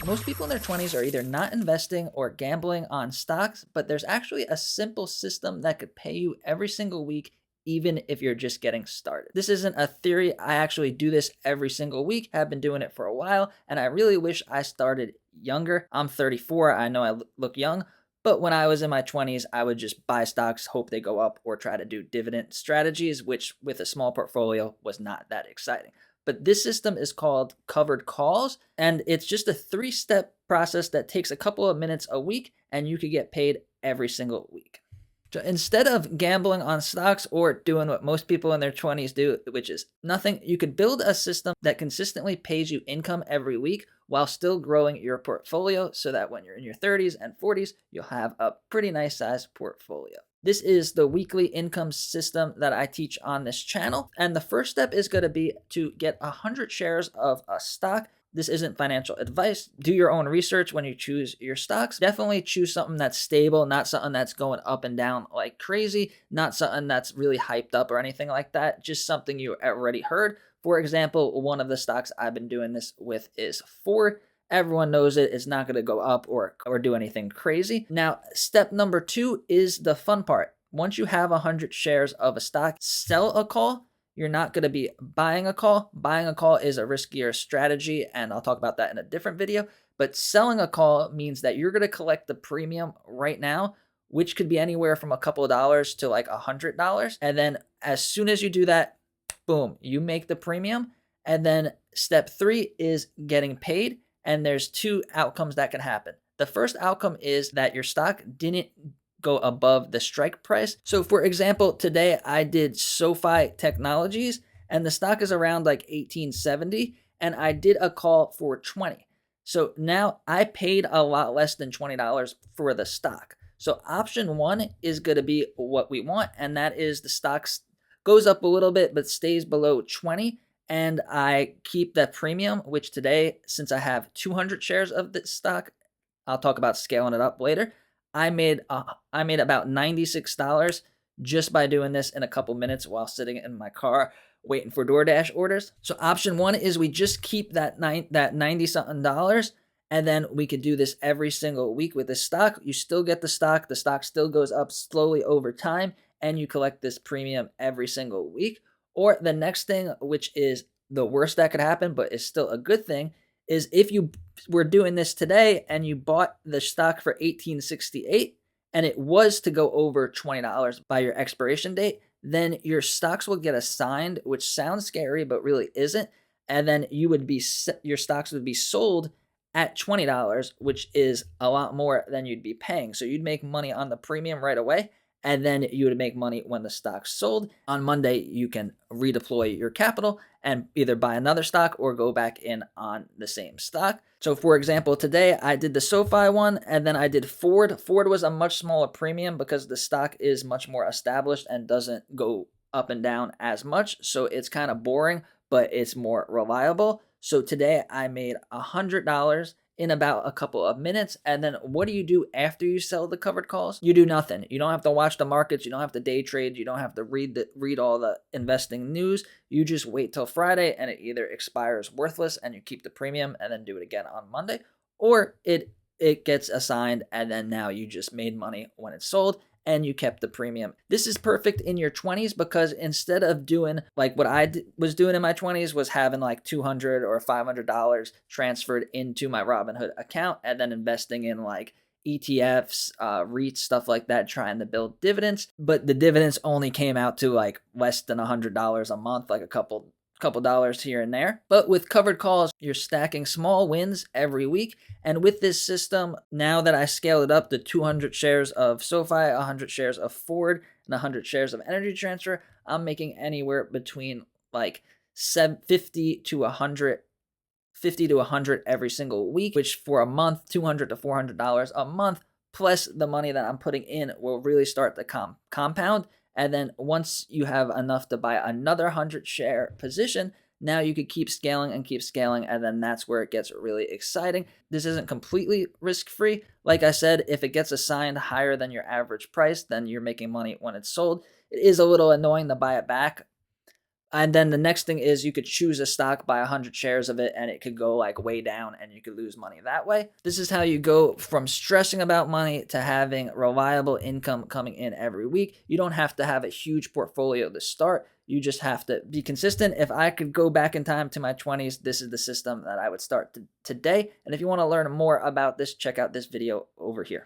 Most people in their 20s are either not investing or gambling on stocks, but there's actually a simple system that could pay you every single week, even if you're just getting started. This isn't a theory. I actually do this every single week, have been doing it for a while, and I really wish I started younger. I'm 34. I know I look young, but when I was in my 20s, I would just buy stocks, hope they go up, or try to do dividend strategies, which with a small portfolio was not that exciting. But this system is called covered calls, and it's just a 3-step process that takes a couple of minutes a week, and you could get paid every single week. So instead of gambling on stocks or doing what most people in their 20s do, which is nothing, you could build a system that consistently pays you income every week while still growing your portfolio so that when you're in your 30s and 40s, you'll have a pretty nice sized portfolio. This is the weekly income system that I teach on this channel. And the first step is going to be to get 100 shares of a stock. This isn't financial advice. Do your own research when you choose your stocks. Definitely choose something that's stable, not something that's going up and down like crazy, not something that's really hyped up or anything like that. Just something you already heard. For example, one of the stocks I've been doing this with is Ford. Everyone knows it. It's not going to go up or do anything crazy. Now, step number 2 is the fun part. Once you have 100 shares of a stock, sell a call. You're not going to be buying a call. Buying a call is a riskier strategy, and I'll talk about that in a different video. But selling a call means that you're going to collect the premium right now, which could be anywhere from a couple of dollars to like $100. And then as soon as you do that, boom, you make the premium. And then step 3 is getting paid. And there's 2 outcomes that can happen. The first outcome is that your stock didn't go above the strike price. So for example, today I did SoFi Technologies and the stock is around like 1870 and I did a call for 20. So now I paid a lot less than $20 for the stock. So option 1 is going to be what we want, and that is the stock goes up a little bit but stays below 20, and I keep that premium, which today, since I have 200 shares of the stock, I'll talk about scaling it up later. I made about $96 just by doing this in a couple minutes while sitting in my car waiting for DoorDash orders. So option 1 is we just keep that 90 something dollars, and then we could do this every single week with this stock. You still get the stock still goes up slowly over time, and you collect this premium every single week. Or the next thing, which is the worst that could happen, but is still a good thing, is if you were doing this today and you bought the stock for 1868 and it was to go over $20 by your expiration date, then your stocks will get assigned, which sounds scary but really isn't. And then your stocks would be sold at $20, which is a lot more than you'd be paying. So you'd make money on the premium right away, and then you would make money when the stock's sold. On Monday, you can redeploy your capital and either buy another stock or go back in on the same stock. So for example, today I did the SoFi one and then I did Ford. Ford was a much smaller premium because the stock is much more established and doesn't go up and down as much. So it's kind of boring, but it's more reliable. So today I made $100 in about a couple of minutes. And then what do you do after you sell the covered calls? You do nothing. You don't have to watch the markets. You don't have to day trade. You don't have to read all the investing news. You just wait till Friday and it either expires worthless and you keep the premium and then do it again on Monday, or it gets assigned and then now you just made money when it's sold and you kept the premium. This is perfect in your 20s because instead of doing like what I was doing in my 20s was having like $200 or $500 transferred into my Robinhood account and then investing in like ETFs, REITs, stuff like that, trying to build dividends. But the dividends only came out to like less than $100 a month, like a couple dollars here and there. But with covered calls, you're stacking small wins every week. And with this system, now that I scaled it up to 200 shares of SoFi, 100 shares of Ford, and 100 shares of Energy Transfer, I'm making anywhere between like 50 to 100 every single week, which for a month, $200 to $400 a month, plus the money that I'm putting in will really start to compound. And then once you have enough to buy another 100 share position, now you could keep scaling and keep scaling, and then that's where it gets really exciting. This isn't completely risk-free. Like I said, if it gets assigned higher than your average price, then you're making money when it's sold. It is a little annoying to buy it back, And then the next thing is you could choose a stock, buy 100 shares of it, and it could go like way down and you could lose money that way. This is how you go from stressing about money to having reliable income coming in every week. You don't have to have a huge portfolio to start. You just have to be consistent. If I could go back in time to my 20s, this is the system that I would start today. And if you want to learn more about this, check out this video over here.